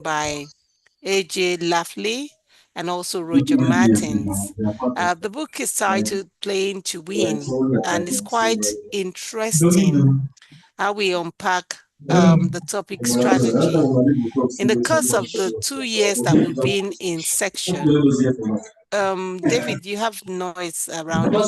by A.J. Lafley and also Roger Martins. The book is titled Playing to Win, and it's quite interesting how we unpack the topic strategy. In the course of the 2 years that we've been in section, David, you have noise around you.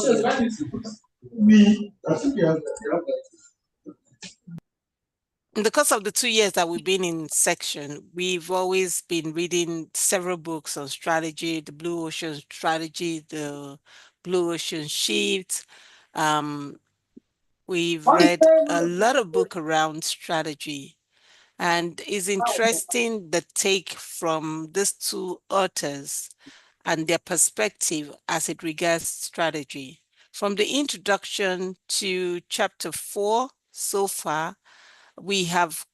In the course of the 2 years that we've been in section, we've always been reading several books on strategy, the Blue Ocean Strategy, the Blue Ocean Shift. We've read a lot of books around strategy. And it's interesting the take from these two authors and their perspective as it regards strategy. From the introduction to chapter 4 so far, we have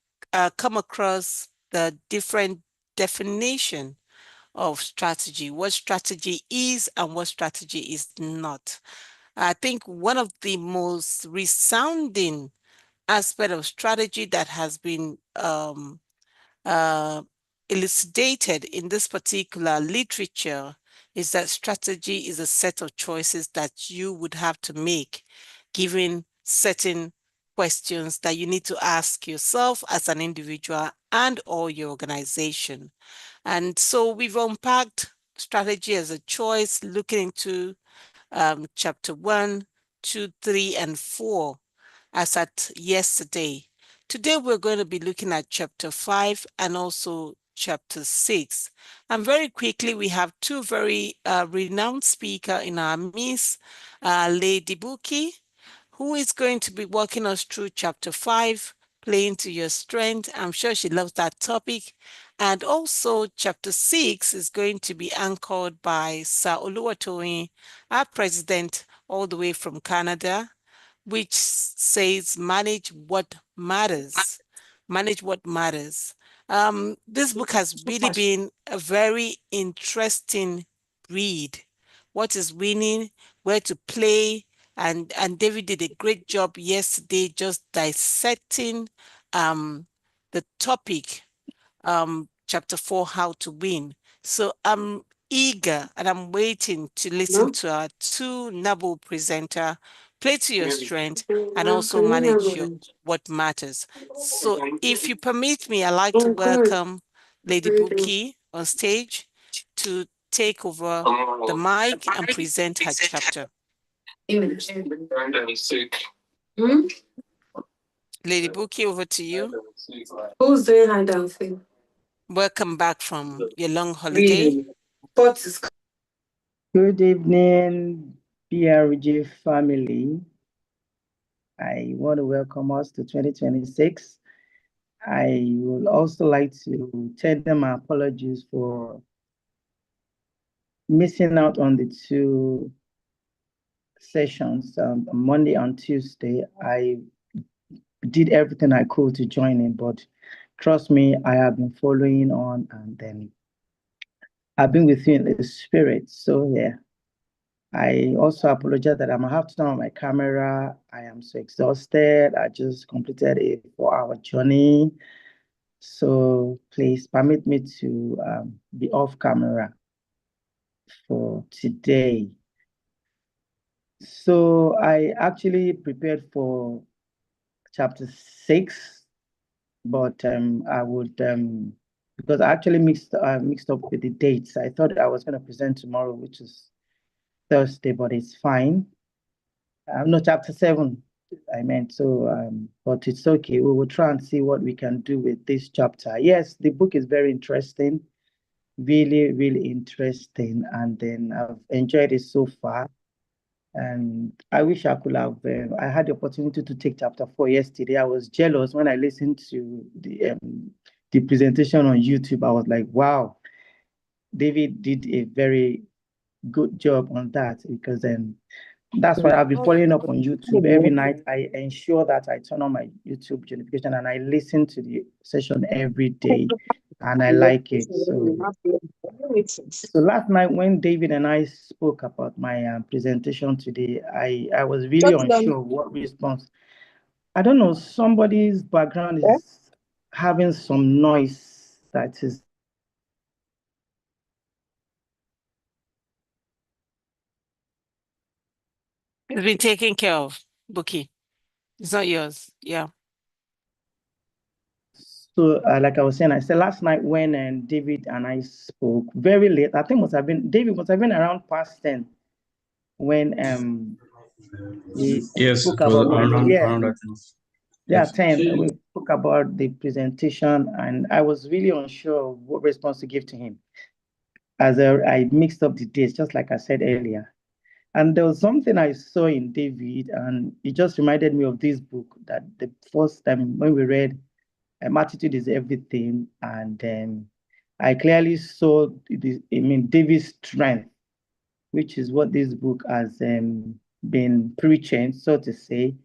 come across the different definition of strategy, what strategy is and what strategy is not. I think one of the most resounding aspect of strategy that has been elucidated in this particular literature is that strategy is a set of choices that you would have to make given certain questions that you need to ask yourself as an individual and or your organization. And so we've unpacked strategy as a choice, looking into chapter 1, 2, 3, and 4 as at yesterday. Today, we're going to be looking at chapter 5 and also chapter 6. And very quickly, we have two very renowned speakers in our midst, Lady Buki, who is going to be walking us through chapter 5, Playing to Your Strength. I'm sure she loves that topic. And also chapter 6 is going to be anchored by Sir Oluwatoyin, our president, all the way from Canada, which says manage what matters. Manage what matters. This book has really been a very interesting read. What is winning, where to play, and David did a great job yesterday just dissecting the topic, chapter 4, How to Win. So I'm eager and I'm waiting to listen to our two noble presenter, Play to Your Strength and also manage what matters. So if you permit me, I'd like to welcome Lady Buki on stage to take over the mic and present her chapter. Lady Buki, over to you. Who's doing hand dancing? Welcome back from your long holiday. Good evening, BRG family. I want to welcome us to 2026. I would also like to tender my apologies for missing out on the two sessions on Monday and Tuesday. I did everything I could to join in, but trust me, I have been following on, and then I've been with you in the spirit. So yeah, I also apologize that I'm gonna have to turn on my camera. I am so exhausted. I just completed a 4-hour journey. So please permit me to be off camera for today. So I actually prepared for chapter 6, but I would because I actually mixed up with the dates. I thought I was going to present tomorrow, which is Thursday, but it's fine. No, chapter 7, I meant. So, but it's okay. We will try and see what we can do with this chapter. Yes, the book is very interesting, really, really interesting, and then I've enjoyed it so far. And I wish I could have. I had the opportunity to take chapter 4 yesterday. I was jealous when I listened to the presentation on YouTube. I was like, wow, David did a very good job on that, because that's why I've been following up on YouTube every night. I ensure that I turn on my YouTube notification and I listen to the session every day, and I like it. So last night when David and I spoke about my presentation today, I was really unsure what response. I don't know, somebody's background is having some noise that is It's been taken care of, Buki. It's not yours. Yeah. So, like I was saying, I said last night when David and I spoke very late. I think David must have been around past 10 when we Yes, spoke it was about around that time. yeah, Yes. 10. We spoke about the presentation, and I was really unsure of what response to give to him as I mixed up the dates, just like I said earlier. And there was something I saw in David, and it just reminded me of this book that the first time when we read Attitude is Everything, and I clearly saw David's strength, which is what this book has been preaching, so to say.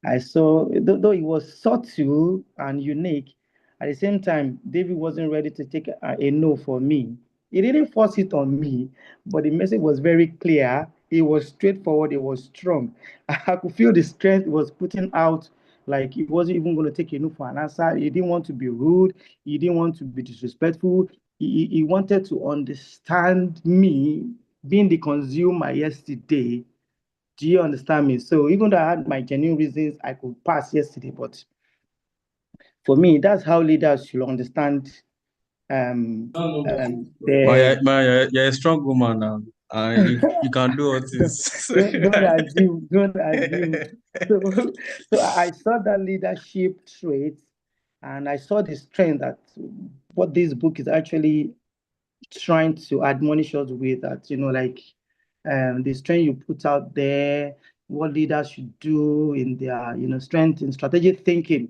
I saw, though it was subtle and unique, at the same time, David wasn't ready to take a no for me. He didn't force it on me, but the message was very clear. It was straightforward. It was strong. I could feel the strength it was putting out. Like he wasn't even going to take a no for an answer. He didn't want to be rude. He didn't want to be disrespectful. He wanted to understand me being the consumer yesterday. Do you understand me? So even though I had my genuine reasons, I could pass yesterday. But for me, that's how leaders should understand the You're a strong woman now. You can do all this. don't assume, don't assume. So, so I saw that leadership trait, and I saw the strength that what this book is actually trying to admonish us with, that like the strength you put out there, what leaders should do in their strength in strategic thinking,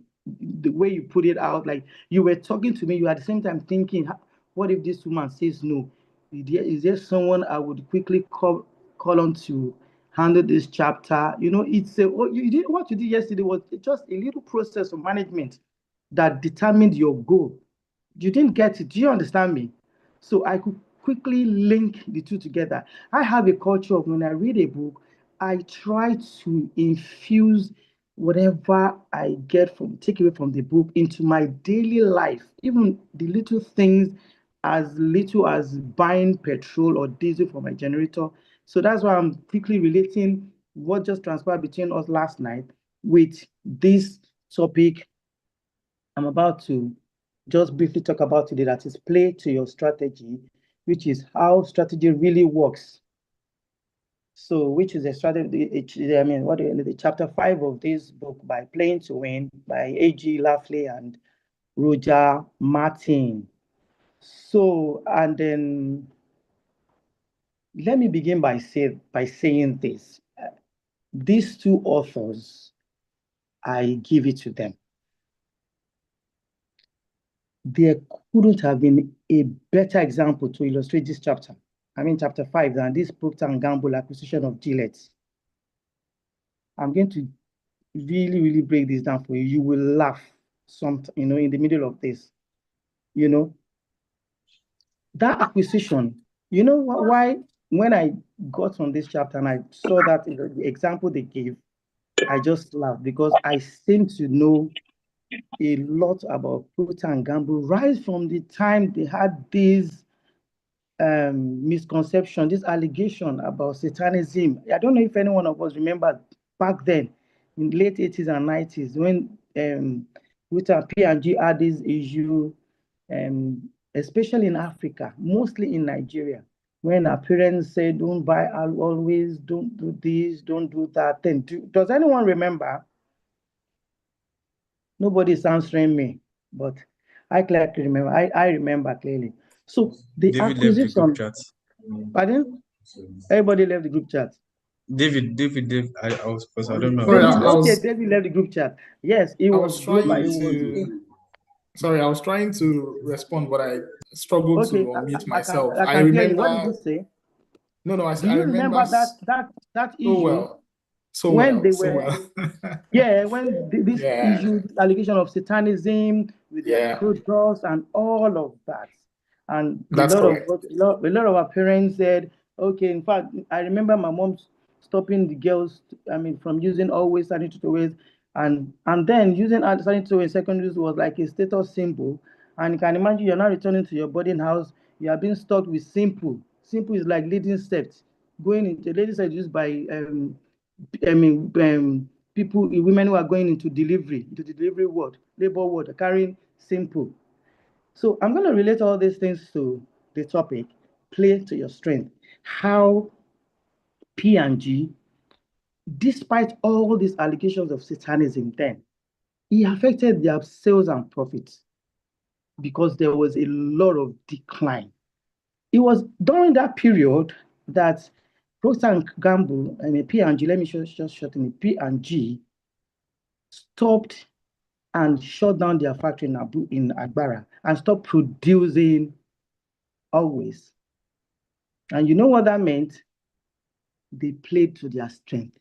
the way you put it out, like you were talking to me, you at the same time thinking, what if this woman says no? Is there someone I would quickly call on to handle this chapter? It's what you did yesterday was just a little process of management that determined your goal. You didn't get it. Do you understand me? So I could quickly link the two together. I have a culture of when I read a book, I try to infuse whatever I take away from the book into my daily life, even the little things as little as buying petrol or diesel for my generator. So that's why I'm quickly relating what just transpired between us last night with this topic I'm about to just briefly talk about today, that is play to your strategy, which is how strategy really works. So, which is a strategy, the chapter 5 of this book by Playing to Win by A.G. Lafley and Roger Martin. So, and then let me begin by saying this. These two authors, I give it to them. There couldn't have been a better example to illustrate this chapter. Chapter 5, than this Procter and Gamble acquisition of Gillette. I'm going to really, really break this down for you. You will laugh in the middle of this. That acquisition, why when I got on this chapter and I saw that the example they gave, I just laughed because I seem to know a lot about Procter and Gamble right from the time they had these misconception, this allegation about satanism. I don't know if any one of us remember back then in the late 80s and 90s when with our P&G had this issue, especially in Africa, mostly in Nigeria, when our parents say, don't buy always, don't do this, don't do that. Then does anyone remember? Nobody is answering me, but I clearly remember. I remember clearly. So the David left the group acquisition, chat. pardon? Everybody left the group chat. David, I was supposed, I don't know Sorry, about David, it. okay, David left the group chat. Yes, it I was was global. trying It was to. Sorry, I was trying to respond, but I struggled to okay. unmute I can myself. I I can hear you. What did you remember. say? No, no, Do I you remember remember that so issue well, so when well, they so were? well. Yeah, when this Yeah, issue, allegation of satanism with their yeah, products and all of that, and that's correct. a lot of our parents said, okay. In fact, I remember my mom stopping the girls, from using always sanitary ways, and then using sanitary in secondary school was like a status symbol. And you can imagine you're now returning to your boarding house, you are being stuck with simple. Simple is like leading steps, going into ladies are used by people, women who are going into the delivery world, labor world, carrying simple. So I'm going to relate all these things to the topic, play to your strength. How P&G, despite all these allegations of satanism then, it affected their sales and profits because there was a lot of decline. It was during that period that Procter & Gamble, P&G, let me just shorten it, P&G stopped and shut down their factory in Agbara and stopped producing Always. And you know what that meant? They played to their strength.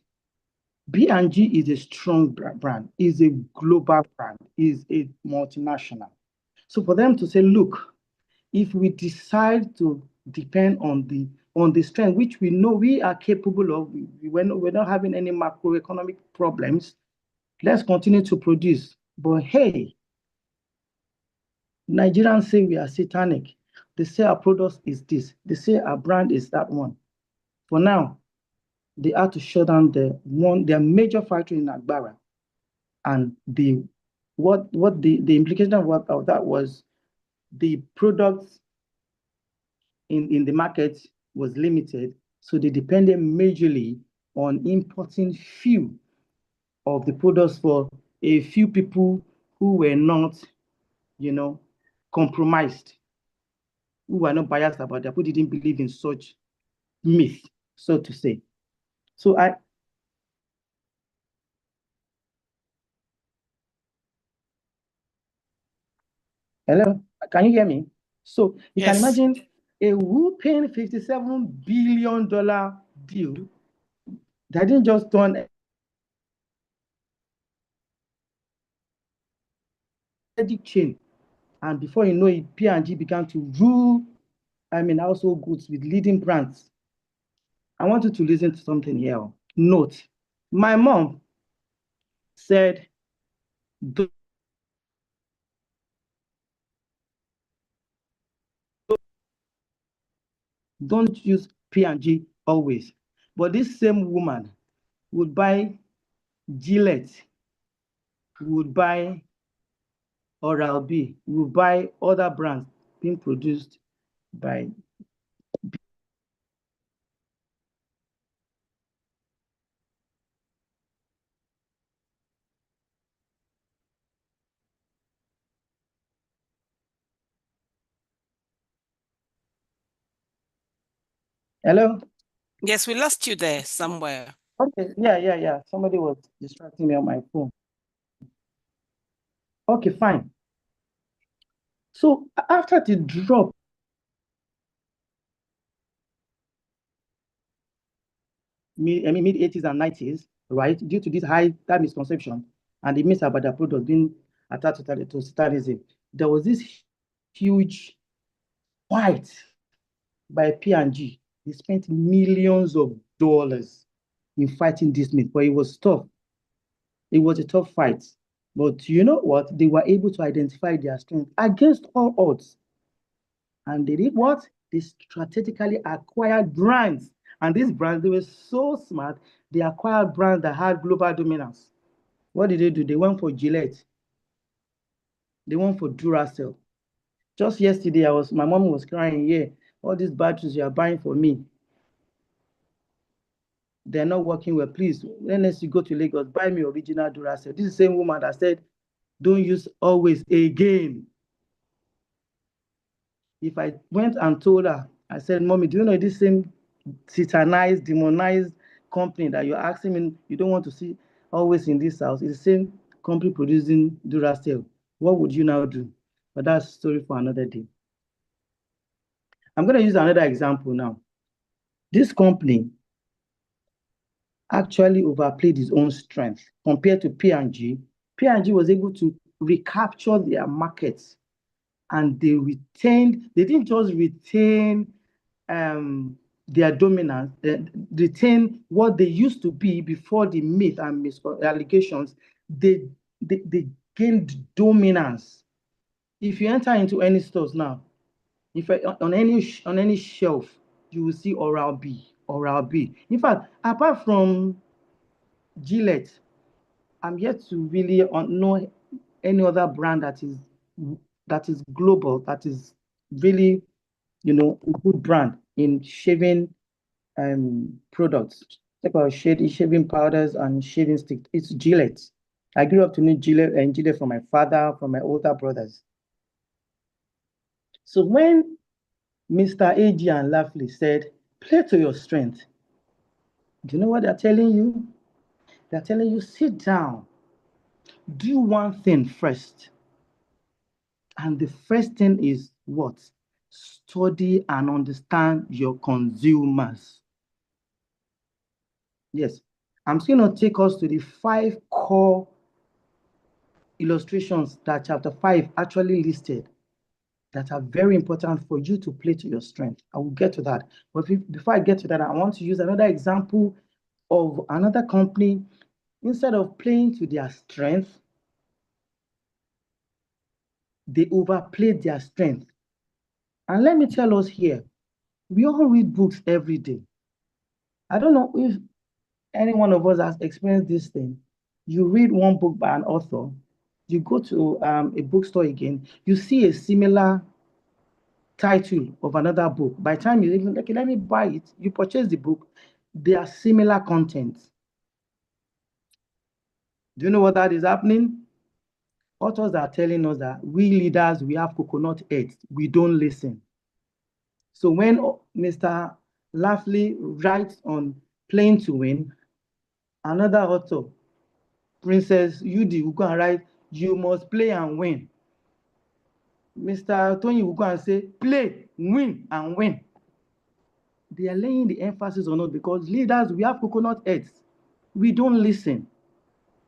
B&G is a strong brand, is a global brand, is a multinational. So for them to say, look, if we decide to depend on the strength, which we know we are capable of, we're not having any macroeconomic problems, let's continue to produce. But hey, Nigerians say we are satanic. They say our product is this. They say our brand is that one. For now, they had to shut down their major factory in Agbara. And the implication of that was the products in the market was limited. So they depended majorly on importing few of the products for a few people who were not, compromised, who were not biased about that, who didn't believe in such myth, so to say. So hello, can you hear me? So you can imagine a whooping $57 billion deal that didn't just turn a chain. And before you know it, P&G began to rule, household goods with leading brands. I want you to listen to something here. Note, my mom said, don't use P&G always. But this same woman would buy Gillette, would buy Oral-B, would buy other brands being produced by Hello? Yes, we lost you there somewhere. Okay, yeah. Somebody was distracting me on my phone. Okay, fine. So after the drop, mid 80s and 90s, right, due to this high time misconception and the myth about the product being attached to satanism, there was this huge fight by P&G. They spent millions of dollars in fighting this myth, but it was tough. It was a tough fight. But you know what? They were able to identify their strength against all odds. And they did what? They strategically acquired brands. And these brands, they were so smart, they acquired brands that had global dominance. What did they do? They went for Gillette. They went for Duracell. Just yesterday, my mom was crying, yeah, all these batteries you are buying for me, they're not working well. Please, when you go to Lagos, buy me original Duracell. This is the same woman that said, don't use Always again. If I went and told her, I said, Mommy, do you know this same satanized, demonized company that you're asking me, you don't want to see Always in this house? It's the same company producing Duracell. What would you now do? But that's a story for another day. I'm going to use another example now. This company actually overplayed its own strength compared to P&G. P&G was able to recapture their markets, and they didn't just retain their dominance, retain what they used to be before the myth and allegations. They gained dominance. If you enter into any stores now, if on any shelf, you will see Oral-B. In fact, apart from Gillette. I'm yet to really know any other brand that is global, that is really, a good brand in shaving products. Like about shaving powders and shaving sticks. It's Gillette. I grew up to know Gillette and Gillette from my father, from my older brothers. So when Mr. AG and Lafley said, play to your strength, do you know what they're telling you? They're telling you, sit down, do one thing first. And the first thing is what? Study and understand your consumers. Yes, I'm still going to take us to the 5 core illustrations that chapter 5 actually listed that are very important for you to play to your strength. I will get to that. But before I get to that, I want to use another example of another company. Instead of playing to their strength, they overplayed their strength. And let me tell us here, we all read books every day. I don't know if any one of us has experienced this thing. You read one book by an author, you go to a bookstore again, you see a similar title of another book. By the time you even, okay, let me buy it, you purchase the book, they are similar content. Do you know what that is happening? Authors are telling us that we leaders, we have coconut heads, we don't listen. So when Mr. Lafley writes on playing to win, another author, Princess Yudi, will go and write, you must play and win. Mr. Tony will go and say, play, win, and win. They are laying the emphasis on it because leaders, we have coconut heads. We don't listen.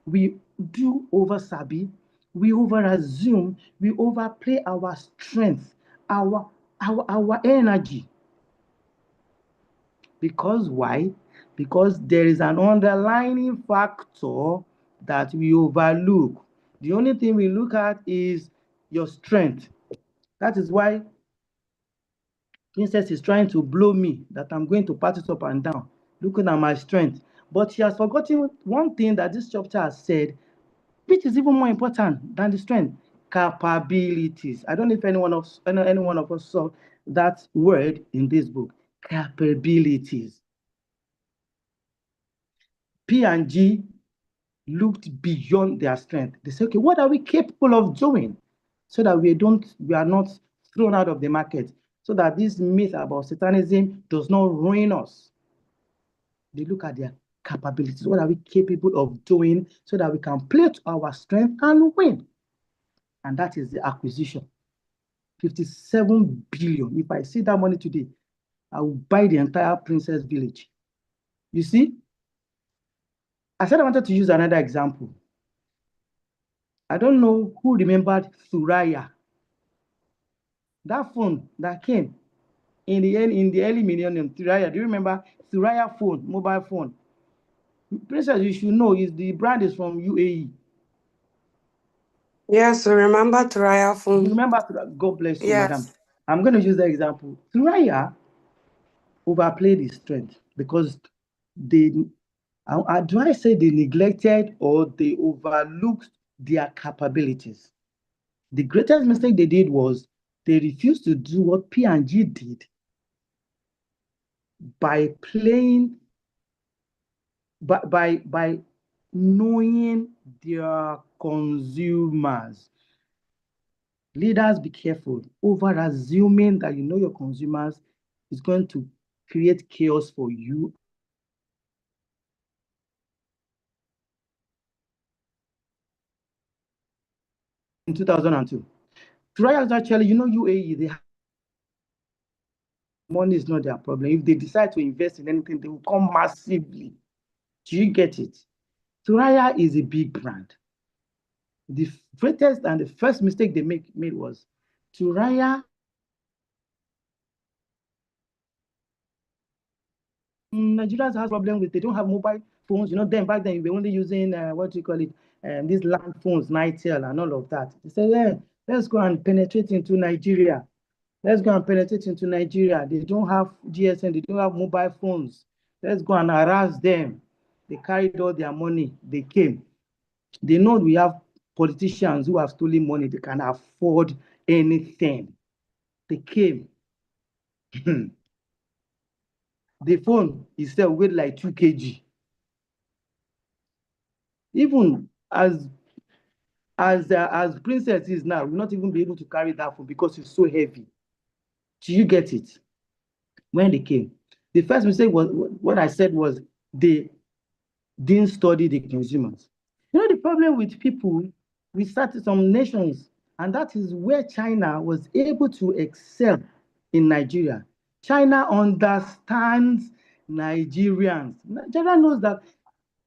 We do over sabi, we over assume, we overplay our strength, our energy. Because why? Because there is an underlying factor that we overlook. The only thing we look at is your strength. That is why Princess is trying to blow me that I'm going to pat it up and down, looking at my strength. But she has forgotten one thing that this chapter has said, which is even more important than the strength: capabilities. I don't know if any one of us saw that word in this book, capabilities. P&G looked beyond their strength. They said, okay, what are we capable of doing so that we are not thrown out of the market, so that this myth about satanism does not ruin us? They look at their capabilities. What are we capable of doing so that we can play to our strength and win? And that is the acquisition. 57 billion. If I see that money today, I will buy the entire Princess Village. You see? I said I wanted to use another example. I don't know who remembered Thuraya. That phone that came in the early millennium, Thuraya. Do you remember Thuraya phone, mobile phone? Princess, you should know, the brand is from UAE. Yes, I remember Thuraya You phone. remember, God bless you, Yes. madam. I'm going to use the example. Thuraya overplayed his strength because do I say they neglected or they overlooked their capabilities? The greatest mistake they did was they refused to do what P&G did by playing, by knowing their consumers. Leaders, be careful. Over assuming that you know your consumers is going to create chaos for you. In 2002, trials actually, UAE, they have money is not their problem. If they decide to invest in anything, they will come massively. Do you get it? Thuraya is a big brand. The greatest and the first mistake they made was Thuraya. Nigerians has problem with, they don't have mobile phones. Then back then we were only using what do you call it? These land phones, Nitel and all of that. They said, yeah, let's go and penetrate into Nigeria. Let's go and penetrate into Nigeria. They don't have GSM, they don't have mobile phones. Let's go and harass them. They carried all their money. They came. They know we have politicians who have stolen money. They can afford anything. They came. The phone itself weighed like 2 kg. Even as Princess is now, we'll not even be able to carry that phone because it's so heavy. Do you get it? When they came, the first mistake was what I said was they didn't study the consumers. You know, the problem with people, we started some nations, and that is where China was able to excel in Nigeria. China understands Nigerians. Nigeria knows that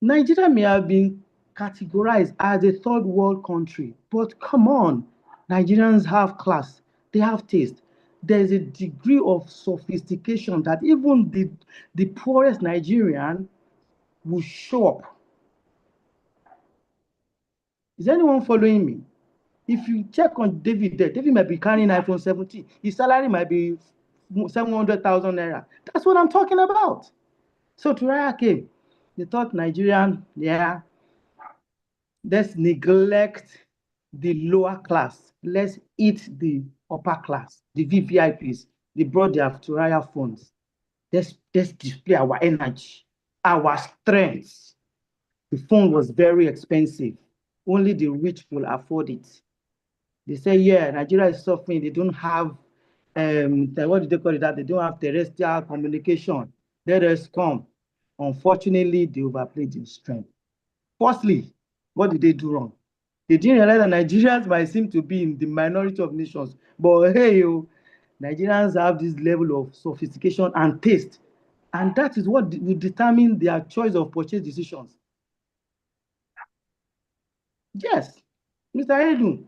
Nigeria may have been categorized as a third world country, but come on, Nigerians have class, they have taste. There's a degree of sophistication that even the poorest Nigerian will show up. Is anyone following me? If you check on David there, David might be carrying iPhone 17. His salary might be 700,000 naira. That's what I'm talking about. So Turaya came. They thought Nigerian, yeah, let's neglect the lower class. Let's eat the upper class, the VVIPs. They brought their Turaya phones. Let's display our energy, our strengths. The phone was very expensive. Only the rich will afford it. They say, yeah, Nigeria is suffering. They don't have, what do they call it? That they don't have terrestrial communication. Let us come. Unfortunately, they overplayed their strength. Firstly, what did they do wrong? They didn't realize that Nigerians might seem to be in the minority of nations. But hey, Nigerians have this level of sophistication and taste. And that is what will determine their choice of purchase decisions. Yes, Mr. Edu,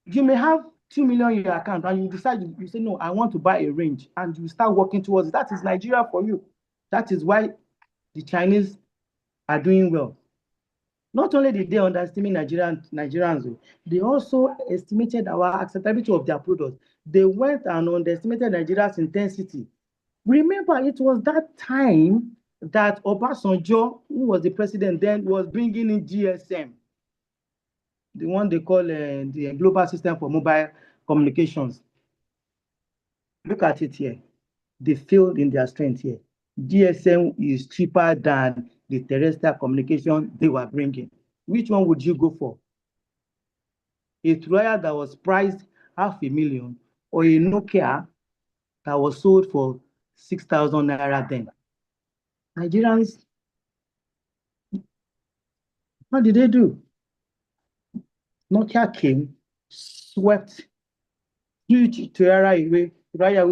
you may have 2 million in your account and you decide, you say, no, I want to buy a range, and you start working towards it. That is Nigeria for you. That is why the Chinese are doing well. Not only did they underestimate Nigerians, they also estimated our acceptability of their products. They went and underestimated Nigeria's intensity. Remember, it was that time that Obasanjo, who was the president then, was bringing in GSM, the one they call the Global System for Mobile Communications. Look at it here. They failed in their strength here. GSM is cheaper than the terrestrial communication they were bringing. Which one would you go for? A Troya that was priced 500,000 or a Nokia that was sold for 6,000 naira then? Nigerians, what did they do? Nokia came, swept huge Troya away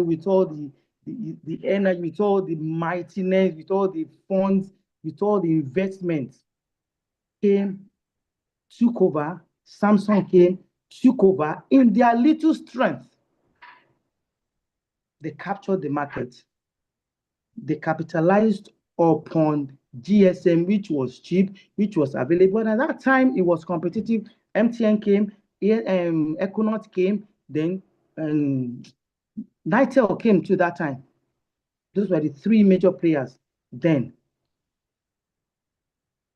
with all the energy, with all the mightiness, with all the funds, with all the investments. Came, took over. Samsung came, took over in their little strength. They captured the market. They capitalized upon GSM, which was cheap, which was available. And at that time, it was competitive. MTN came, Econaut came, then Nitel came to that time. Those were the three major players then.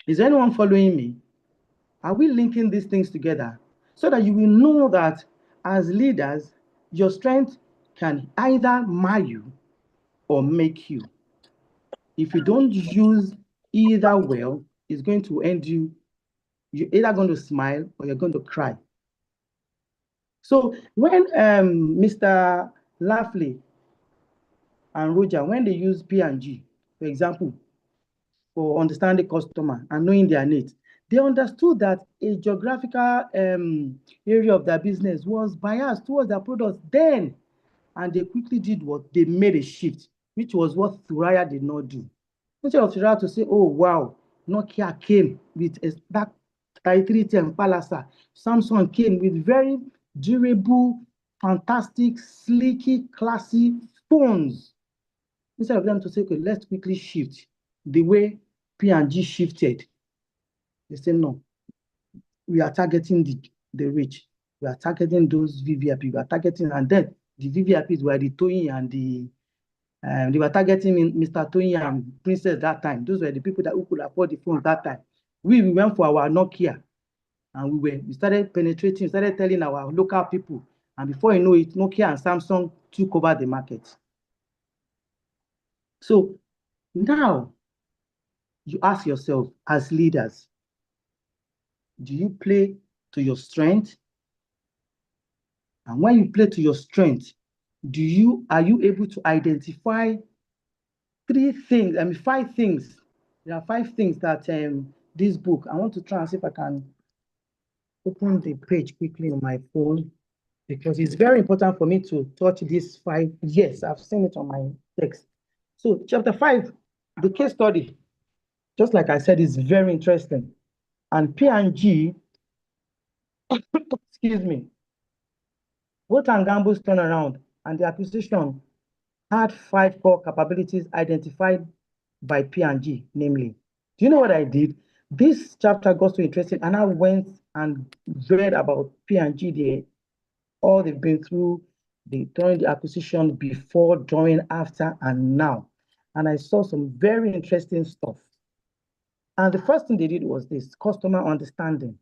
Is anyone following me? Are we linking these things together so that you will know that as leaders, your strength can either mar you or make you. If you don't use either well, it's going to end you. You're either going to smile or you're going to cry. So when Mr. Lafley and Roger, when they use P&G, for example, for understanding customer and knowing their needs, they understood that a geographical area of their business was biased towards their products then. And they quickly did what? They made a shift, which was what Thuraya did not do. Instead of Thuraya to say, oh, wow, Nokia came with that 3310 Palasa. Samsung came with very durable, fantastic, sleeky, classy phones. Instead of them to say, okay, let's quickly shift the way P&G shifted, they say, no, we are targeting the rich. We are targeting those VVIP. We are targeting, and then the VVIPs were the Toyin and the They were targeting Mr. Tony and Princess that time. Those were the people who could afford the phones that time. We went for our Nokia, and we started penetrating, started telling our local people. And before you know it, Nokia and Samsung took over the market. So now you ask yourself, as leaders, do you play to your strength? And when you play to your strength, are you able to identify five things? There are 5 things that this book, I want to try and see if I can open the page quickly on my phone, because it's very important for me to touch these 5. Yes, I've seen it on my text. So chapter 5, the case study, just like I said, is very interesting. And P&G, excuse me, both and Gamble's turnaround and the acquisition had 5 core capabilities identified by P&G, namely. Do you know what I did? This chapter got so interesting, and I went and read about P&G, all they've been through, during the acquisition, before, during, after, and now. And I saw some very interesting stuff. And the first thing they did was this: customer understanding.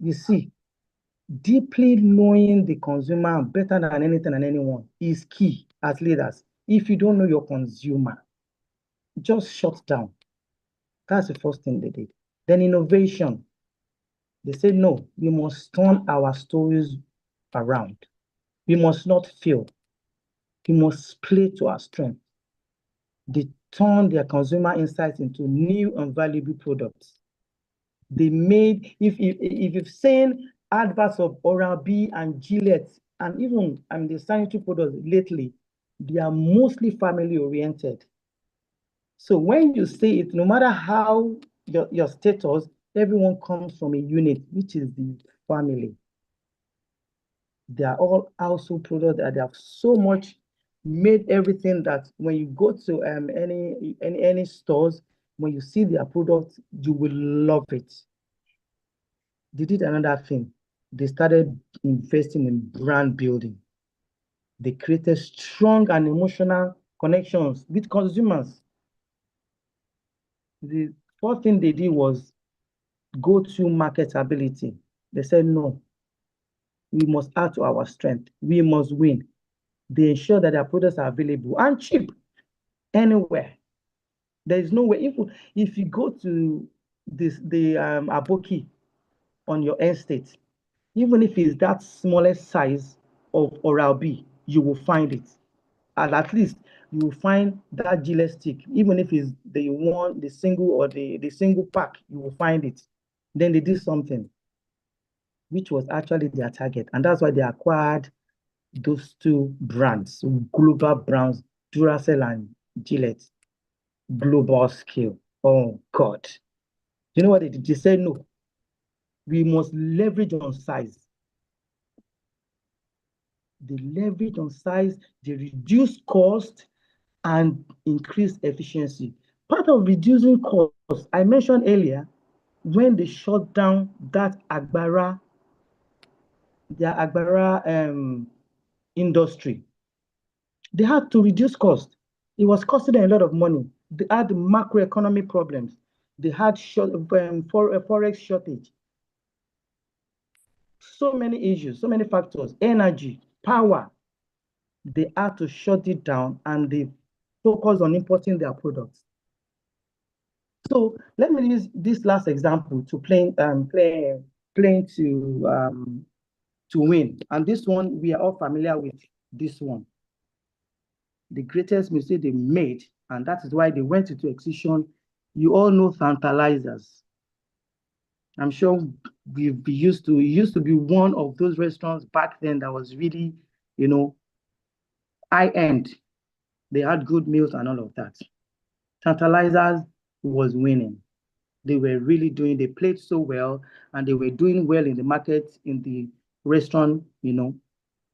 You see, deeply knowing the consumer better than anything and anyone is key as leaders. If you don't know your consumer, just shut down. That's the first thing they did. Then innovation. They said, no, we must turn our stories around. We must not fail. We must play to our strength. They turned their consumer insights into new and valuable products. They made, if you've seen adverts of Oral-B and Gillette, and even the sanitary products lately, they are mostly family oriented. So when you say it, no matter how your status, everyone comes from a unit, which is the family. They are all household products that they have so much made everything that when you go to any stores, when you see their products, you will love it. They did another thing. They started investing in brand building. They created strong and emotional connections with consumers. The first thing they did was go to marketability. They said, no, we must add to our strength. We must win. They ensure that their products are available and cheap anywhere. There is no way. If you go to the Aboki on your estate, even if it's that smallest size of Oral-B, you will find it. And at least you will find that Gillette stick, even if it's the single or the single pack, you will find it. Then they did something which was actually their target, and that's why they acquired those 2 brands, global brands, Duracell and Gillette. Global scale. Oh God. You know what they did? They said, no, we must leverage on size. They leverage on size, they reduce cost and increase efficiency. Part of reducing cost, I mentioned earlier, when they shut down that their Agbara industry, they had to reduce cost. It was costing them a lot of money. They had macroeconomic problems. They had forex shortage. So many issues, so many factors, energy, power. They had to shut it down, and they focus on importing their products. So let me use this last example to playing to win. And this one, we are all familiar with this one. The greatest mistake they made, and that is why they went into extinction. You all know Tantalizers. I'm sure it used to be one of those restaurants back then that was really, high end. They had good meals and all of that. Tantalizers was winning. They were really they played so well, and they were doing well in the market, in the restaurant,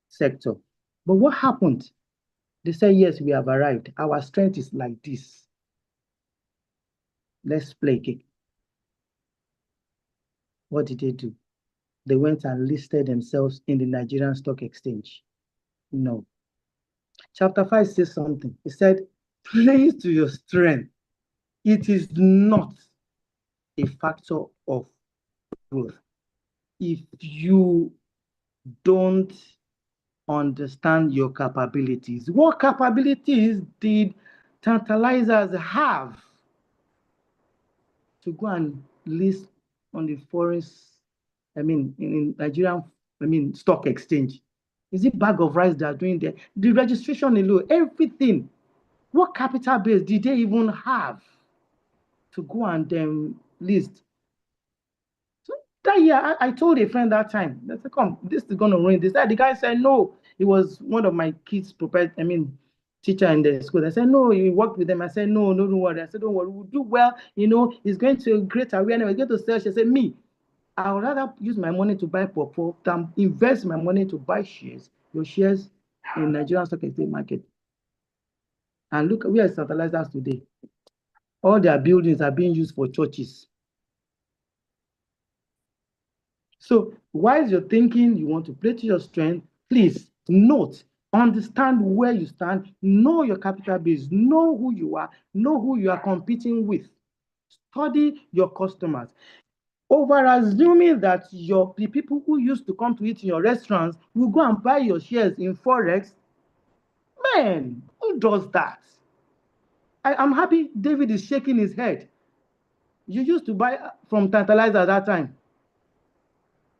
sector. But what happened? They said, yes, we have arrived. Our strength is like this. Let's play game. What did they do? They went and listed themselves in the Nigerian Stock Exchange. No. Chapter 5 says something. It said, play to your strength. It is not a factor of growth. If you don't understand your capabilities, what capabilities did tantalizers have to go and list on the foreign, in Nigerian, stock exchange? Is it bag of rice they are doing there? The registration alone, everything. What capital base did they even have to go and list? So that year, I told a friend that time, I said, come, this is going to ruin this. The guy said, no. He was one of my kids' teacher in the school. I said, no, he worked with them. I said, no, don't worry. I said, don't worry, we'll do well. He's going to create awareness. He's going to sell. She said, me, I would rather use my money to buy pop than invest my money to buy shares, your shares in Nigerian stock exchange market. And look, we are fertilizers today. All their buildings are being used for churches. So while you're thinking you want to play to your strength, please note, understand where you stand, know your capital base, know who you are competing with. Study your customers. Over assuming that the people who used to come to eat in your restaurants will go and buy your shares in Forex, man, who does that? I'm happy David is shaking his head. You used to buy from Tantalizer at that time.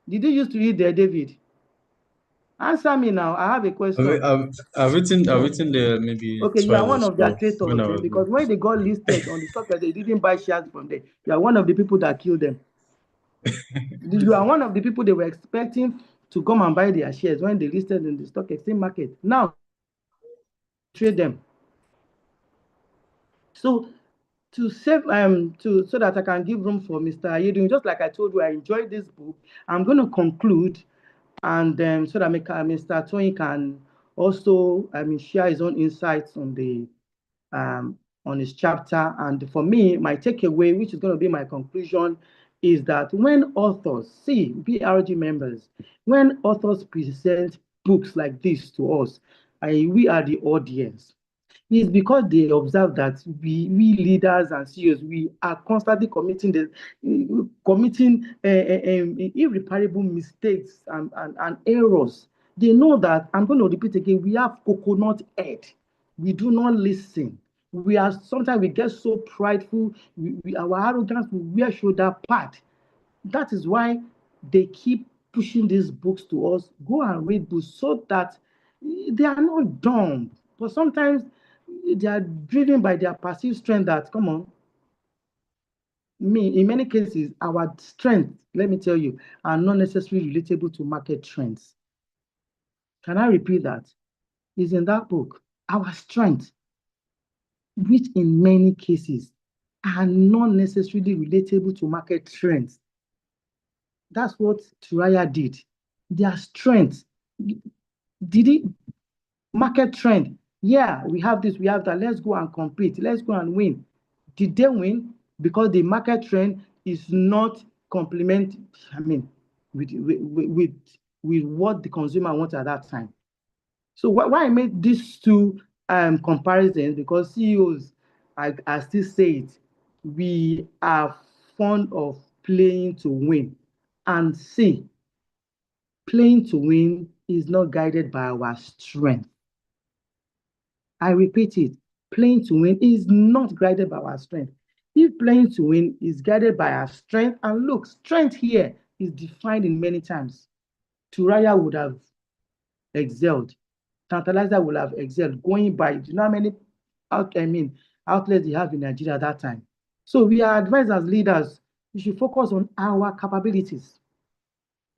Did you used to eat there, David? Answer me now. I have a question. I've written there maybe Okay, you are twice or one of their so when traitors I then, was because when they got listed on the stock, they didn't buy shares from there. You are one of the people that killed them. You are one of the people they were expecting to come and buy their shares when they listed in the stock exchange market. Now, trade them. So to save so that I can give room for Mr. Ayedun, just like I told you, I enjoyed this book. I'm going to conclude, and so that Mr. Tony can also share his own insights on his chapter. And for me, my takeaway, which is going to be my conclusion, is that when authors, BRG members, when authors present books like this to us, we are the audience. It's because they observe that we leaders and CEOs, we are constantly committing irreparable mistakes and errors. They know that, I'm going to repeat again, we have coconut head. We do not listen. Sometimes we get so prideful, our arrogance will wear shoulder pad. That is why they keep pushing these books to us. Go and read books so that they are not dumb, but sometimes they are driven by their perceived strength that, come on, in many cases, our strengths, let me tell you, are not necessarily relatable to market trends. Can I repeat that? Is in that book, our strengths, which in many cases are not necessarily relatable to market trends. That's what Turaya did. Their strength, did it market trend? Yeah, we have this, we have that. Let's go and compete. Let's go and win. Did they win? Because the market trend is not complement, with what the consumer wants at that time. So why I made these two comparisons, because CEOs, I still say it, we are fond of playing to win. And playing to win is not guided by our strength. I repeat it, playing to win is not guided by our strength. If playing to win is guided by our strength, and look, strength here is defined in many times. Turaya would have excelled. Tantalizer will have excelled going by, do you know how many outlets they have in Nigeria at that time? So we are advised as leaders, we should focus on our capabilities.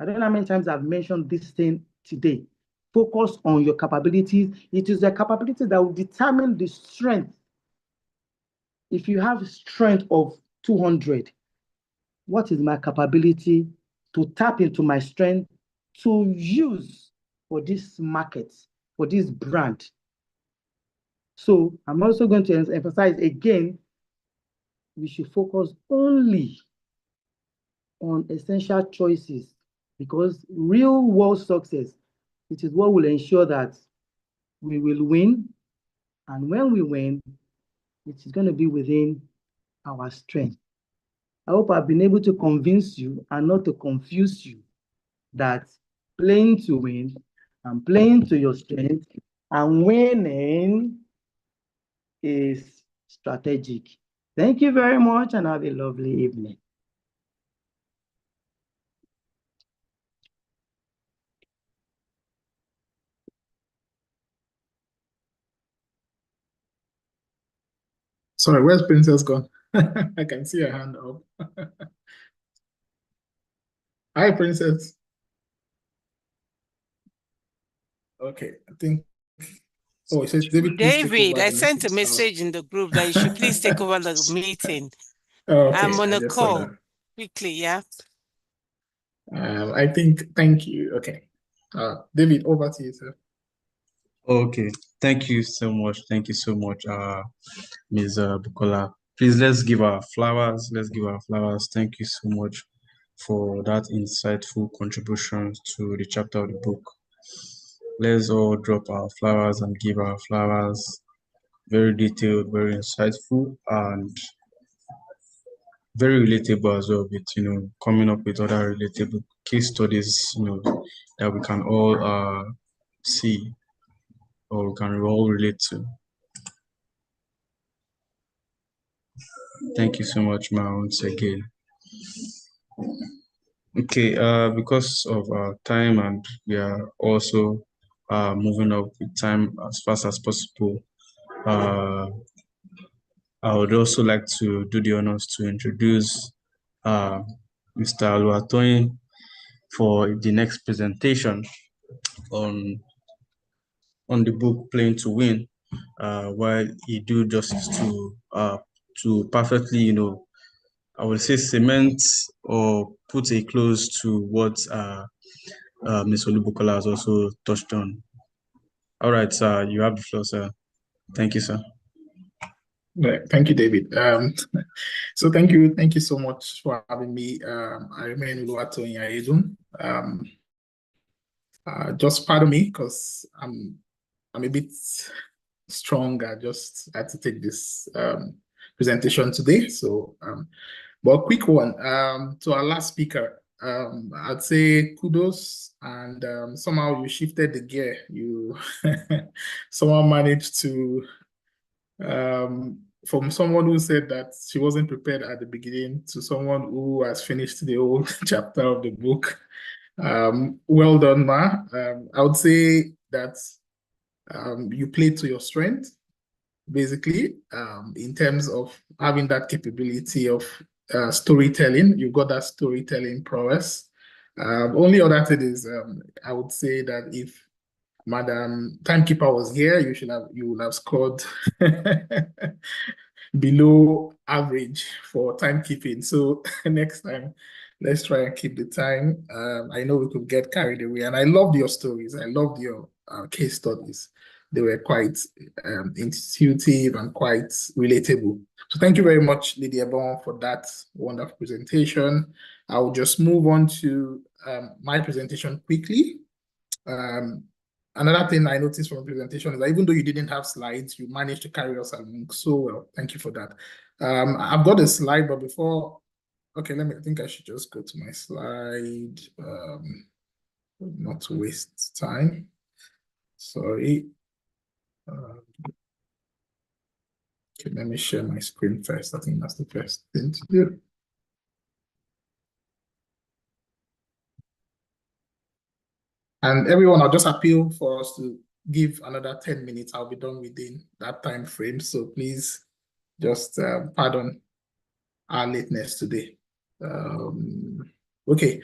I don't know how many times I've mentioned this thing today. Focus on your capabilities. It is the capabilities that will determine the strength. If you have strength of 200, what is my capability to tap into my strength to use for this market, for this brand? So I'm also going to emphasize again, we should focus only on essential choices, because real world success, it is what will ensure that we will win. And when we win, it is going to be within our strength. I hope I've been able to convince you and not to confuse you that playing to win and playing to your strength and winning is strategic. Thank you very much and have a lovely evening. Sorry, where's Princess gone? I can see her hand up. Hi, Princess. Okay, I think. Oh, it says David, please take David, over I the sent a meeting. message in the group that you should please take over the meeting. Okay, I'm on I a just saw call. that. Quickly, yeah. I think, thank you. Okay. David, over to you, sir. Okay, thank you so much. Thank you so much, Ms. Bukola. Please, let's give our flowers. Let's give our flowers. Thank you so much for that insightful contribution to the chapter of the book. Let's all drop our flowers and give our flowers. Very detailed, very insightful, and very relatable as well, with coming up with other relatable case studies, that we can all see or we can all relate to. Thank you so much, Ma, once again. Okay, because of our time and we are also moving up with time as fast as possible, I would also like to do the honors to introduce Mr. Aluatoyin for the next presentation on the book Playing to Win, while he do justice to perfectly, I would say cement or put a close to what Ms. Olubukola has also touched on. All right, sir, you have the floor, sir. Thank you, sir. Right. Thank you, David. So thank you so much for having me. I remain Oluwatoyin Ayedun. Just pardon me because I'm a bit strong. I just had to take this presentation today. So, but a quick one. To our last speaker, I'd say kudos, and somehow you shifted the gear. You somehow managed to from someone who said that she wasn't prepared at the beginning to someone who has finished the whole chapter of the book. Well done, Ma. I would say that you played to your strength, basically, in terms of having that capability of storytelling. You've got that storytelling prowess. Only other thing is, I would say that if Madam Timekeeper was here, you would have scored below average for timekeeping. So next time, let's try and keep the time. I know we could get carried away, and I loved your stories. I loved your case studies. They were quite intuitive and quite relatable. So thank you very much, Lydia Bon, for that wonderful presentation. I'll just move on to my presentation quickly. Another thing I noticed from the presentation is that even though you didn't have slides, you managed to carry us along so well. Thank you for that. I've got a slide, but before, okay, I think I should just go to my slide, not to waste time. Sorry. Okay, let me share my screen first. I think that's the first thing to do. And everyone, I'll just appeal for us to give another 10 minutes. I'll be done within that time frame. So please just pardon our lateness today. Okay,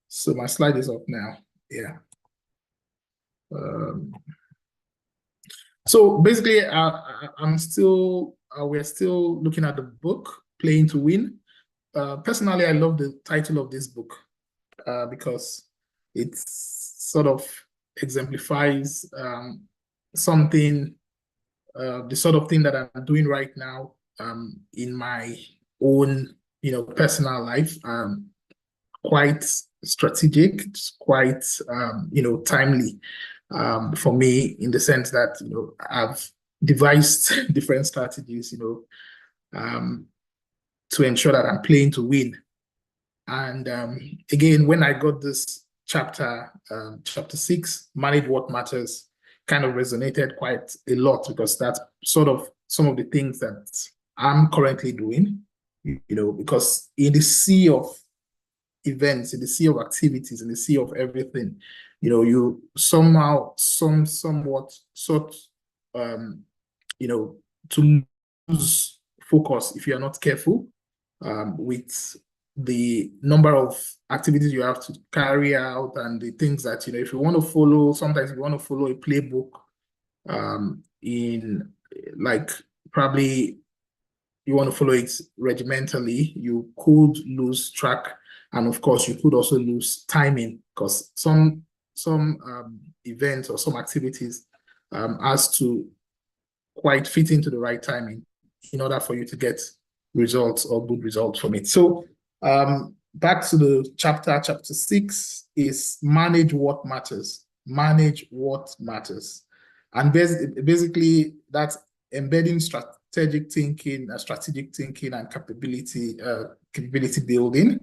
so my slide is up now. Yeah. So basically, we're still looking at the book, Playing to Win. Personally, I love the title of this book because it sort of exemplifies something, the sort of thing that I'm doing right now in my own, personal life. Quite strategic, quite, timely. for me, in the sense that, you know, I've devised different strategies, you know, to ensure that I'm playing to win. And again, when I got this chapter 6, Manage What Matters, kind of resonated quite a lot, because that's sort of some of the things that I'm currently doing, you know, because in the sea of events, in the sea of activities, in the sea of everything, you know, you somehow, somewhat sort, you know, to lose focus if you're not careful with the number of activities you have to carry out, and the things that, you know, if you want to follow, sometimes if you want to follow a playbook in, like, probably you want to follow it regimentally, you could lose track. And of course, you could also lose timing, because some events or some activities has to quite fit into the right timing in order for you to get results or good results from it. So back to the chapter 6 is Manage What Matters. Manage what matters. And basically that's embedding strategic thinking and capability building.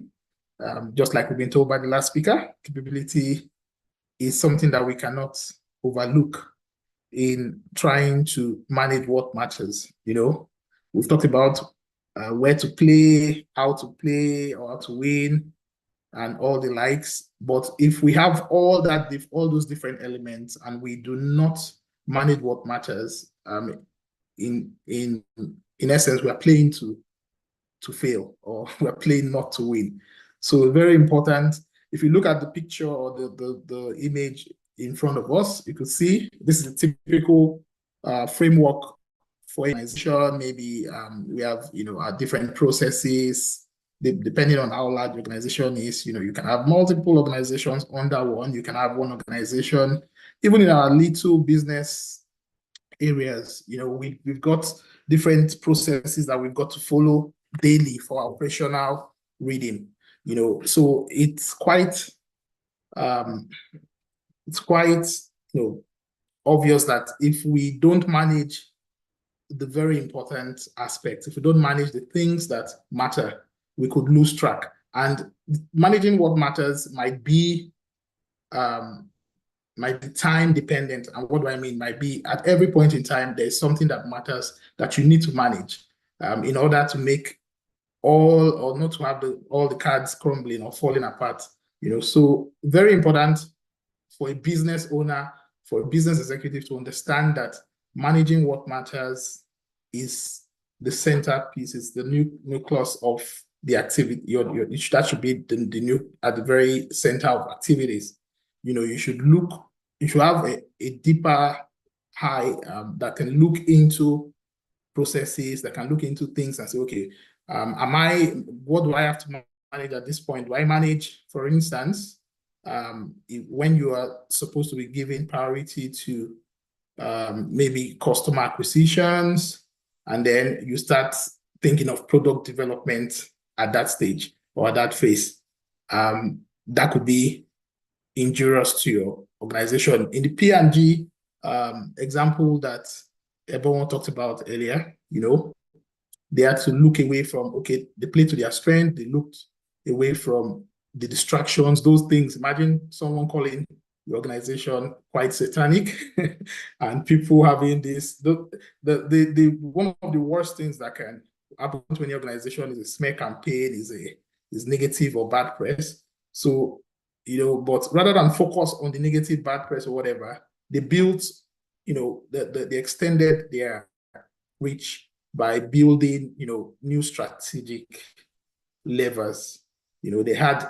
Just like we've been told by the last speaker, capability is something that we cannot overlook in trying to manage what matters. You know, we've talked about where to play, how to play, or how to win, and all the likes. But if we have all those different elements, and we do not manage what matters, in essence, we are playing to fail, or we're playing not to win. So very important. If you look at the picture or the image in front of us, you could see this is a typical framework for organization. Maybe we have, you know, our different processes. Depending on how large the organization is, you know, you can have multiple organizations under one. You can have one organization. Even in our little business areas, you know, we've got different processes that we've got to follow daily for our operational reading, you know. So it's quite you know, obvious that if we don't manage the very important aspects, if we don't manage the things that matter, we could lose track. And managing what matters might be time dependent. And what do I mean? Might be at every point in time, there's something that matters that you need to manage in order to make all, or not to have all the cards crumbling or falling apart, you know. So very important for a business owner, for a business executive, to understand that managing what matters is the centerpiece, is the nucleus of the activity. That should be the at the very center of activities. You know, you should have a deeper eye that can look into processes, that can look into things and say, okay, what do I have to manage at this point? Do I manage, for instance, when you are supposed to be giving priority to maybe customer acquisitions, and then you start thinking of product development at that stage or at that phase, that could be injurious to your organization. In the P&G example that everyone talked about earlier, you know, they had to look away from, okay, they played to their strength, they looked away from the distractions, those things. Imagine someone calling the organization quite satanic and people having this, one of the worst things that can happen to any organization is a smear campaign, is negative or bad press. So, you know, but rather than focus on the negative, bad press or whatever, they built, you know, they extended their reach by building, you know, new strategic levers. You know, they had,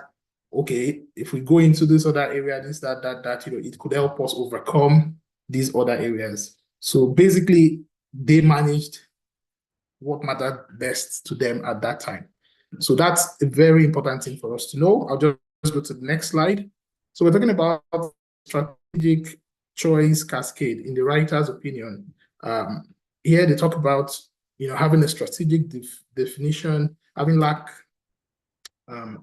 okay, if we go into this other area, this, that, you know, it could help us overcome these other areas. So basically, they managed what mattered best to them at that time. So that's a very important thing for us to know. I'll just go to the next slide. So we're talking about strategic choice cascade in the writer's opinion. Here they talk about, you know, having a strategic definition, having I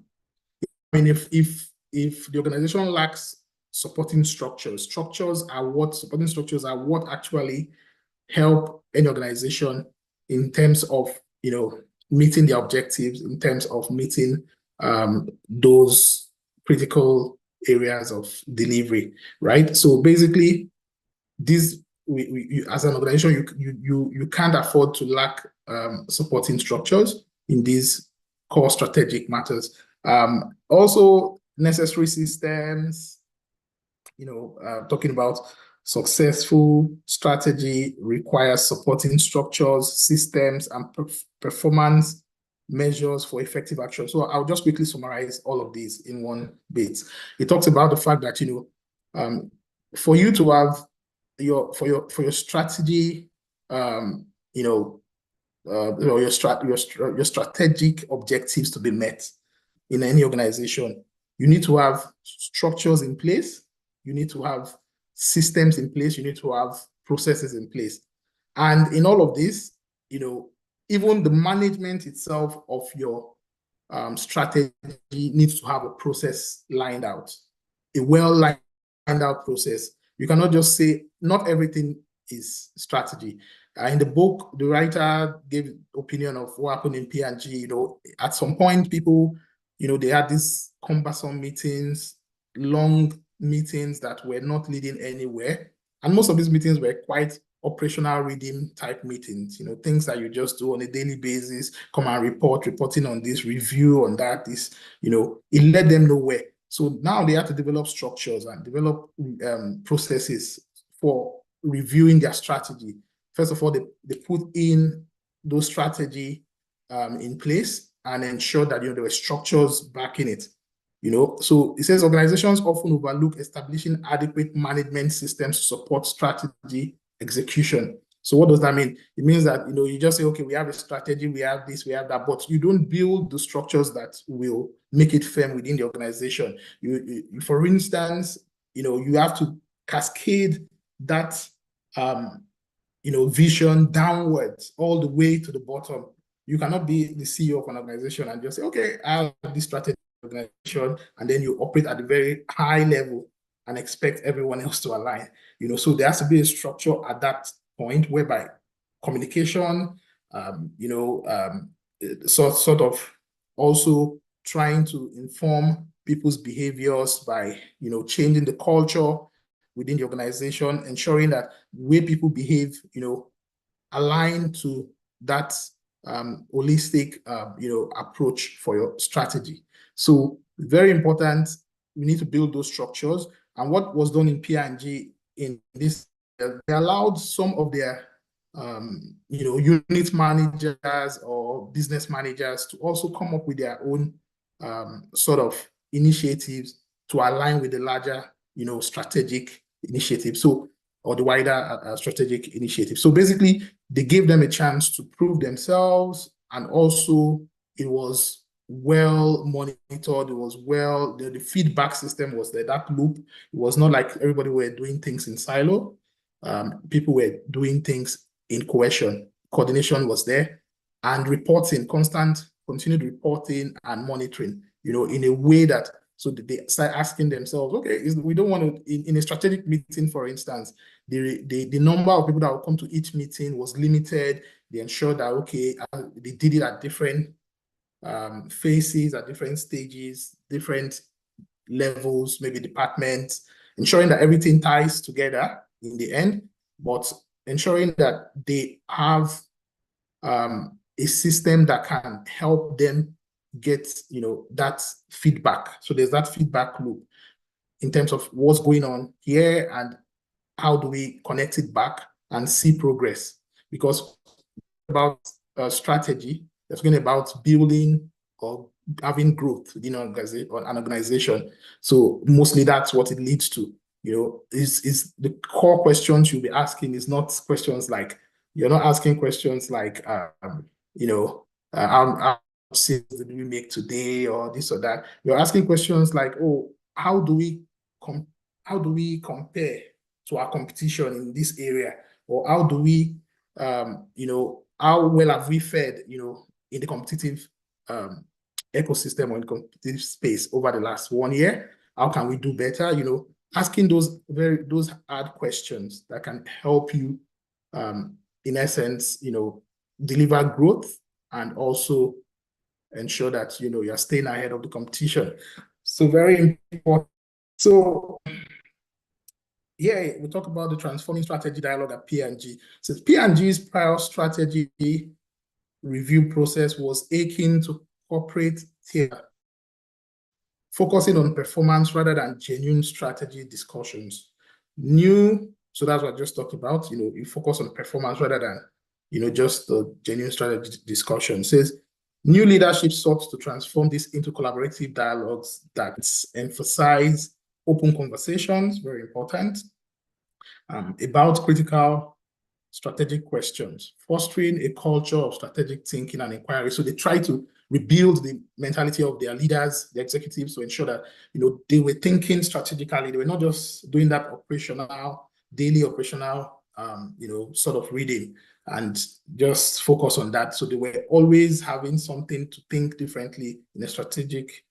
mean, if the organization lacks supporting structures. Supporting structures are what actually help any organization in terms of, meeting the objectives, in terms of meeting those critical areas of delivery, right? So basically, as an organization, you can't afford to lack supporting structures in these core strategic matters. Also, necessary systems, talking about successful strategy requires supporting structures, systems, and performance measures for effective action. So I'll just quickly summarize all of these in one bit. It talks about the fact that, for you to have your strategy, your strategic objectives to be met in any organization, you need to have structures in place, you need to have systems in place, you need to have processes in place. And in all of this, even the management itself of your strategy needs to have a process lined out, a well lined out process. You cannot just say not everything is strategy. In the book, the writer gave opinion of what happened in P&G. At some point, people, they had these cumbersome meetings, long meetings that were not leading anywhere. And most of these meetings were quite operational reading type meetings, things that you just do on a daily basis, come and reporting on this, review on that, this, it led them nowhere. So now they have to develop structures and develop processes for reviewing their strategy. First of all, they put in those strategy in place and ensure that there were structures backing it. So it says organizations often overlook establishing adequate management systems to support strategy execution. So what does that mean? It means that, you just say, okay, we have a strategy, we have this, we have that, but you don't build the structures that will make it firm within the organization. You for instance, you have to cascade that, vision downwards all the way to the bottom. You cannot be the CEO of an organization and just say, okay, I have this strategy organization, and then you operate at a very high level and expect everyone else to align. So there has to be a structure at that point whereby communication, sort of also trying to inform people's behaviors by, changing the culture within the organization, ensuring that the way people behave, align to that holistic, approach for your strategy. So very important, we need to build those structures. And what was done in P&G in this, they allowed some of their, unit managers or business managers to also come up with their own sort of initiatives to align with the larger, strategic initiative. So, or the wider strategic initiative. So basically, they gave them a chance to prove themselves, and also it was well monitored. It was the feedback system was there, that loop. It was not like everybody were doing things in silo. People were doing things in cohesion. Coordination was there, and reporting, continued reporting and monitoring, in a way that, so they start asking themselves, okay, we don't want to, in a strategic meeting, for instance, the number of people that would come to each meeting was limited. They ensured that, okay, they did it at different phases, at different stages, different levels, maybe departments, ensuring that everything ties together in the end, but ensuring that they have a system that can help them get, that feedback. So there's that feedback loop in terms of what's going on here and how do we connect it back and see progress. Because about strategy, it's going about building or having growth within an organization. So mostly that's what it leads to. Is the core questions you'll be asking is not questions like, you're not asking questions like, how sales did we make today or this or that. You're asking questions like, oh, how do we compare to our competition in this area? Or how do we, how well have we fared, in the competitive ecosystem or in the competitive space over the last 1 year? How can we do better? asking those hard questions that can help you, in essence, deliver growth and also ensure that you're staying ahead of the competition. So very important. So yeah, we talk about the transforming strategy dialogue at P&G. So P&G's prior strategy review process was akin to corporate theater, focusing on performance rather than genuine strategy discussions. So that's what I just talked about. You focus on performance rather than just the genuine strategy discussion. It says new leadership sought to transform this into collaborative dialogues that emphasize open conversations, very important, about critical strategic questions, fostering a culture of strategic thinking and inquiry. So they try to rebuild the mentality of their leaders, the executives, to ensure that they were thinking strategically. They were not just doing that daily operational sort of reading and just focus on that. So they were always having something to think differently in a strategic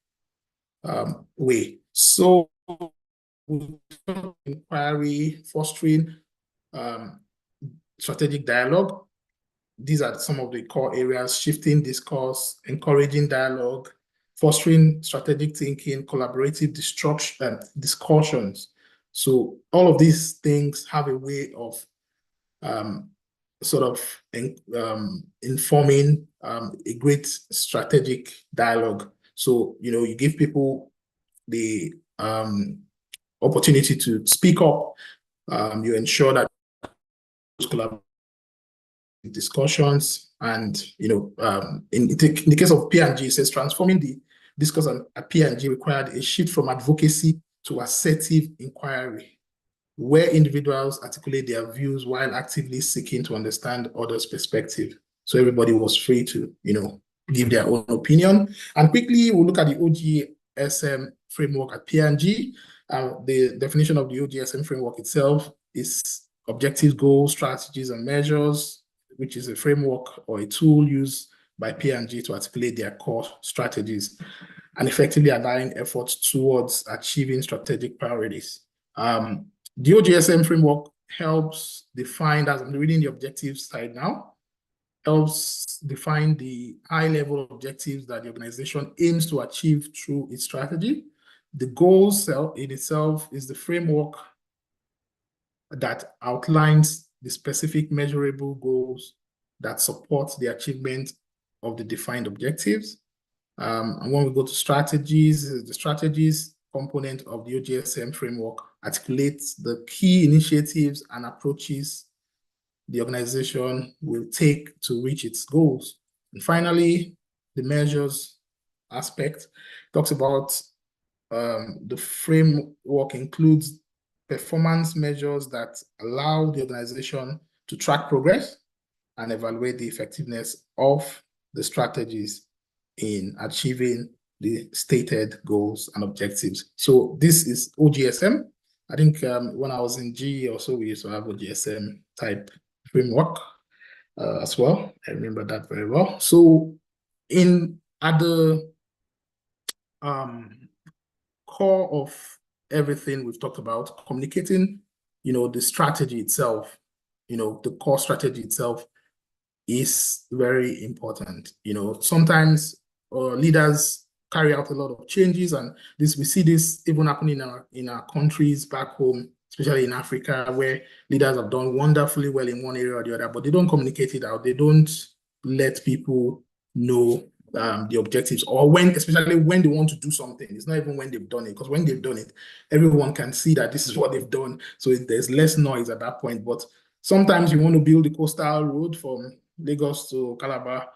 way. So inquiry, fostering strategic dialogue. These are some of the core areas: shifting discourse, encouraging dialogue, fostering strategic thinking, collaborative discussions. So all of these things have a way of sort of informing a great strategic dialogue. So, you give people the opportunity to speak up. You ensure that collaborative discussions, and in the case of P&G, it says transforming the discourse at P&G required a shift from advocacy to assertive inquiry, where individuals articulate their views while actively seeking to understand others' perspective. So everybody was free to give their own opinion. And quickly, we'll look at the OGSM framework at P&G. The definition of the OGSM framework itself is objectives, goals, strategies, and measures, which is a framework or a tool used by P&G to articulate their core strategies and effectively align efforts towards achieving strategic priorities. The OGSM framework helps define, as I'm reading the objectives side now, helps define the high-level objectives that the organization aims to achieve through its strategy. The goals in itself is the framework that outlines the specific measurable goals that support the achievement of the defined objectives. And when we go to strategies, the strategies component of the OGSM framework articulates the key initiatives and approaches the organization will take to reach its goals. And finally, the measures aspect talks about the framework includes performance measures that allow the organization to track progress and evaluate the effectiveness of the strategies in achieving the stated goals and objectives. So this is OGSM. I think when I was in GE also, we used to have OGSM type framework as well. I remember that very well. So at the core of everything we've talked about, communicating, the strategy itself, the core strategy itself is very important. Sometimes leaders carry out a lot of changes, and we see this even happening in our countries back home, especially in Africa, where leaders have done wonderfully well in one area or the other, but they don't communicate it out. They don't let people know the objectives, or especially when they want to do something. It's not even when they've done it, because when they've done it, everyone can see that this is what they've done. So there's less noise at that point. But sometimes you want to build the coastal road from Lagos to Calabar,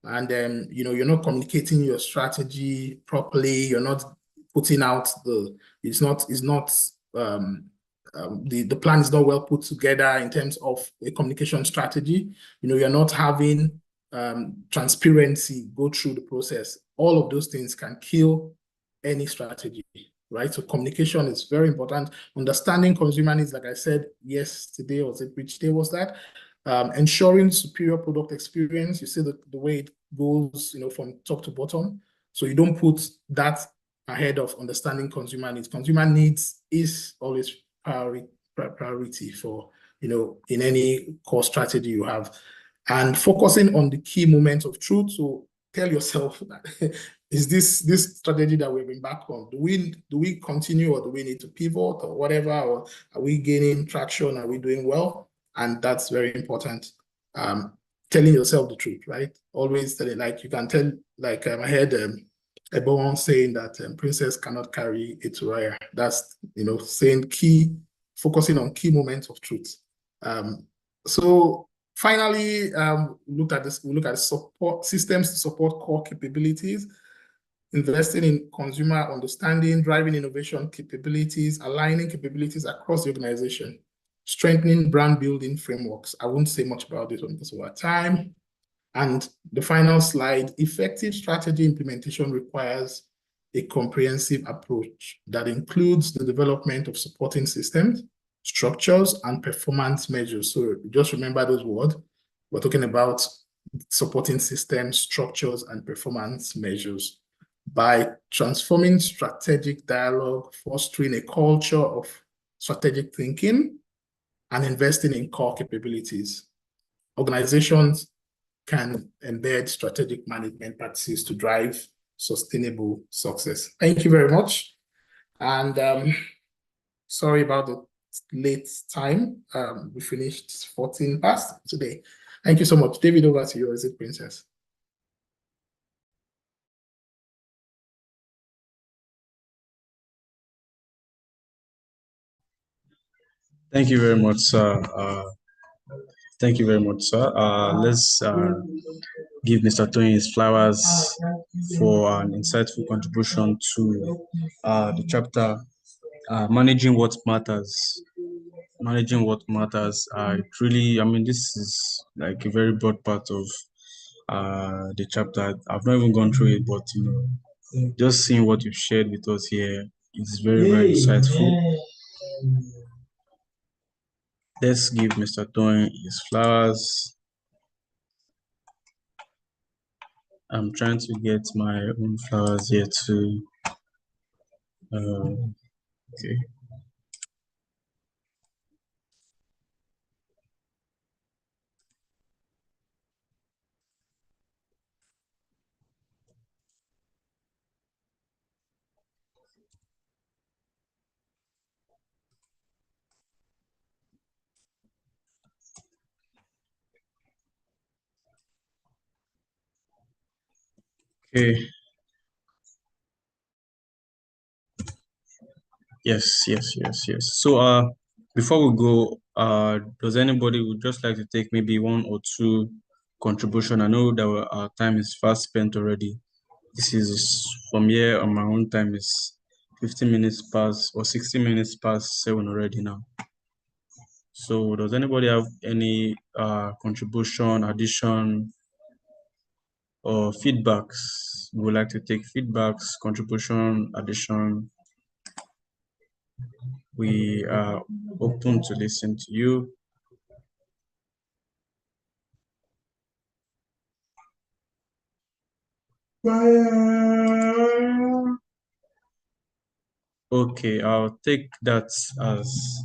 and then you're not communicating your strategy properly. You're not putting out the plan is not well put together in terms of a communication strategy. You're not having transparency go through the process. All of those things can kill any strategy, right? So communication is very important. Understanding consumer needs, like I said yesterday, which day was that? Ensuring superior product experience. You see the way it goes, from top to bottom. So you don't put that ahead of understanding consumer needs. Consumer needs is always priority for, in any core strategy you have. And focusing on the key moments of truth. So tell yourself that is this strategy that we've been back on? Do we continue, or do we need to pivot, or whatever? Or are we gaining traction? Are we doing well? And that's very important. Telling yourself the truth, right? Always tell it, like you can tell, like I heard Ebon saying that princess cannot carry a Turaya. That's focusing on key moments of truth. So finally, we look at support systems to support core capabilities, investing in consumer understanding, driving innovation capabilities, aligning capabilities across the organization, strengthening brand building frameworks. I won't say much about this one because of our time. And the final slide, effective strategy implementation requires a comprehensive approach that includes the development of supporting systems, structures, and performance measures. So just remember those words. We're talking about supporting systems, structures, and performance measures. By transforming strategic dialogue, fostering a culture of strategic thinking, and investing in core capabilities, organizations can embed strategic management practices to drive sustainable success. Thank you very much. And sorry about the late time. We finished 14 past today. Thank you so much. David, over to you. Is it Princess? Thank you very much, sir. Thank you very much, sir. Let's give Mr. Tony his flowers for an insightful contribution to the chapter Managing What Matters. Managing what matters. This is like a very broad part of the chapter. I've not even gone through it, but just seeing what you've shared with us here is very, very insightful. Let's give Mr. Tony his flowers. I'm trying to get my own flowers here too. Okay. Okay. Yes. So before we go, does anybody would just like to take maybe one or two contribution? I know that our time is fast spent already. This is from here on my own time is 15 minutes past or 60 minutes past 7 already now. So does anybody have any contribution, addition, or feedbacks? We would like to take feedbacks, contribution, addition. We are open to listen to you. Okay, I'll take that as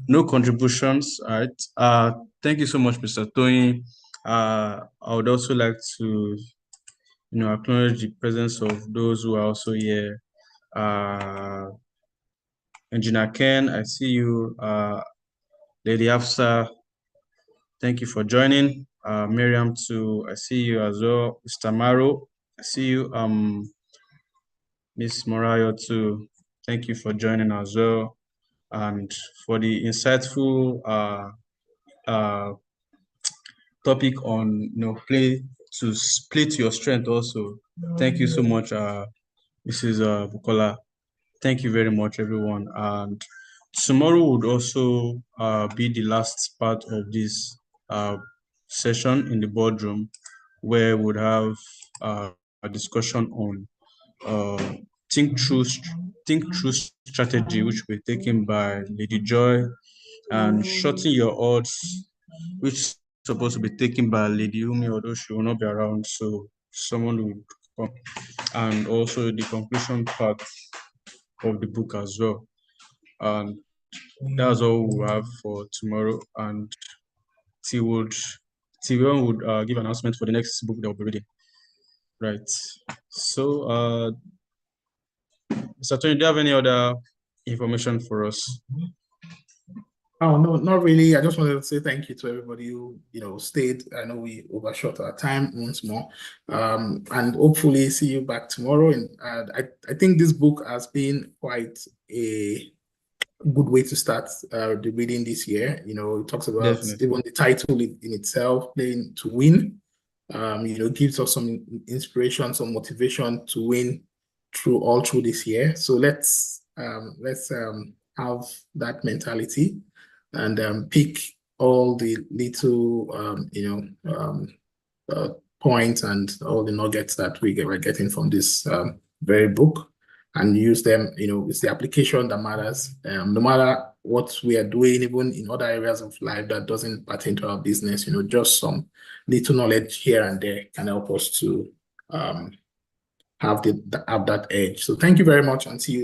no contributions. All right. Thank you so much, Mr. Tony. I would also like to, acknowledge the presence of those who are also here. Engineer Ken, I see you. Lady Afsa, thank you for joining. Miriam too, I see you as well. Mr. Maro, I see you. Miss Morayo too, thank you for joining as well. And for the insightful topic on play to your strength also. Thank you so much, Mrs. Bukola. Thank you very much, everyone. And tomorrow would also be the last part of this session in the boardroom, where we would have a discussion on think through strategy, which will be taken by Lady Joy, and shorten your odds, which is supposed to be taken by Lady Umi, although she will not be around, so someone will come. And also the conclusion part of the book as well. And that's all we have for tomorrow. And T1 would give an announcement for the next book that we'll be reading. Right. So, Mr. Tony, do you have any other information for us? Oh, no, not really. I just wanted to say thank you to everybody who, stayed. I know we overshot our time once more. And hopefully see you back tomorrow. And I think this book has been quite a good way to start the reading this year. It talks about even the title in itself, Playing to Win. Gives us some inspiration, some motivation to win all through this year. So let's have that mentality and pick all the little points and all the nuggets that we're getting from this very book, and use them. It's the application that matters. No matter what we are doing, even in other areas of life that doesn't pertain to our business, just some little knowledge here and there can help us to have that edge. So thank you very much, and see you